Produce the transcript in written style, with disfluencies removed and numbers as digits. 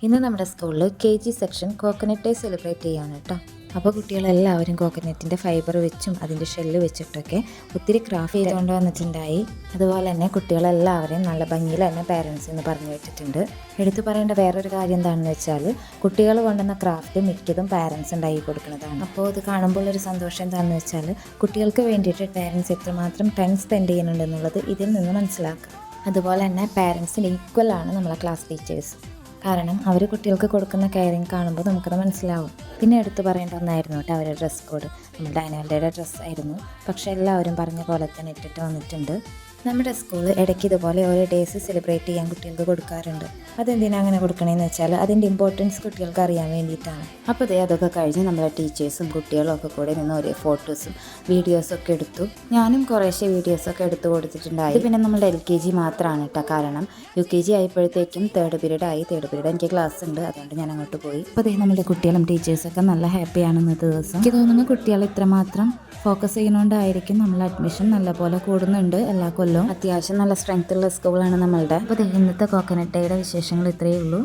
ഇന്ന് നമ്മുടെ സ്കൂളിൽ KG section coconut day celebrate ചെയ്യാണ് കേട്ടോ. അപ്പോൾ കുട്ടികളെല്ലാവരും കോക്കനട്ടിൻ്റെ ഫൈബർ വെച്ചും അതിൻ്റെ ഷെല്ല് വെച്ചിട്ടൊക്കെ ഒത്തിരി ക്രാഫ്റ്റ് ചെയ്തുകൊണ്ട് വന്നിട്ടുണ്ടായി. അതുപോലെ തന്നെ കുട്ടികളെല്ലാവരെയും നല്ല ഭംഗിയിൽ തന്നെ പാരൻസ് എന്ന് പറഞ്ഞു വെച്ചിട്ടുണ്ട്. എടുത്തു പറയേണ്ട വേറൊരു കാര്യം എന്താണെന്ന് വെച്ചാൽ കുട്ടികൾ കൊണ്ടുവന്ന ക്രാഫ്റ്റ് മിക്കതും പാരൻസ് ഉണ്ടാക്കി കൊടുക്കുന്നതാണ്. അപ്പോൾ ഇത് കാണുമ്പോൾ ഒരു സന്തോഷം എന്താണെന്ന് വെച്ചാൽ കുട്ടികൾക്ക് വേണ്ടിയിട്ട് പാരൻസ് എത്രമാത്രം ടൈം സ്പെൻഡ് ചെയ്യുന്നുണ്ടെന്നുള്ളത് ഇതിൽ നിന്ന് മനസ്സിലാക്കാം. അതുപോലെ തന്നെ പാരൻസിന് ഈക്വലാണ് നമ്മളെ ക്ലാസ് ടീച്ചേഴ്സ്. കാരണം അവർ കുട്ടികൾക്ക് കൊടുക്കുന്ന കെയറിങ് കാണുമ്പോൾ നമുക്കത് മനസ്സിലാവും. പിന്നെ എടുത്തു പറയേണ്ട ഒന്നായിരുന്നു കേട്ടോ അവരുടെ ഡ്രസ് കോഡ്. നമ്മുടെ ആനുവൽ ഡേയുടെ ഡ്രസ്സായിരുന്നു. പക്ഷേ എല്ലാവരും പറഞ്ഞ പോലെ തന്നെ ഇട്ടിട്ട് വന്നിട്ടുണ്ട്. നമ്മുടെ സ്കൂൾ ഇടയ്ക്ക് ഇതുപോലെ ഓരോ ഡേയ്സ് സെലിബ്രേറ്റ് ചെയ്യാൻ കുട്ടികൾക്ക് കൊടുക്കാറുണ്ട്. അതെന്തിനാണ് അങ്ങനെ കൊടുക്കണമെന്ന് വെച്ചാൽ അതിൻ്റെ ഇമ്പോർട്ടൻസ് കുട്ടികൾക്ക് അറിയാൻ വേണ്ടിയിട്ടാണ്. അപ്പോൾ അതൊക്കെ കഴിഞ്ഞ് നമ്മളെ ടീച്ചേഴ്സും കുട്ടികളും ഒക്കെ കൂടെ നിന്ന് ഒരേ ഫോട്ടോസും വീഡിയോസൊക്കെ എടുത്തു. ഞാനും കുറേശ്ശെ വീഡിയോസൊക്കെ എടുത്തു കൊടുത്തിട്ടുണ്ടായി. പിന്നെ നമ്മുടെ LKG മാത്രമാണ് കേട്ടോ. കാരണം UKG ആയപ്പോഴത്തേക്കും തേർഡ് പീരീഡ് എനിക്ക് ക്ലാസ് ഉണ്ട്, അതുകൊണ്ട് ഞാൻ അങ്ങോട്ട് പോയി. അപ്പോൾ നമ്മുടെ കുട്ടികളും ടീച്ചേഴ്സൊക്കെ നല്ല ഹാപ്പിയാണ് ഇന്നത്തെ ദിവസം. എനിക്ക് തോന്നുന്നു കുട്ടികൾ ഇത്രമാത്രം ഫോക്കസ് ചെയ്യുന്നതുകൊണ്ടായിരിക്കും നമ്മൾ അഡ്മിഷൻ നല്ലപോലെ കൂടുന്നുണ്ട് എല്ലാ കൊല്ലവും. അത്യാവശ്യം നല്ല സ്ട്രെങ്ത് ഉള്ള സ്കൂളാണ് നമ്മളുടെ. അപ്പോൾ ഇന്നത്തെ കോക്കനട്ട് ഡേയുടെ വിശേഷങ്ങൾ ഇത്രയേ ഉള്ളൂ.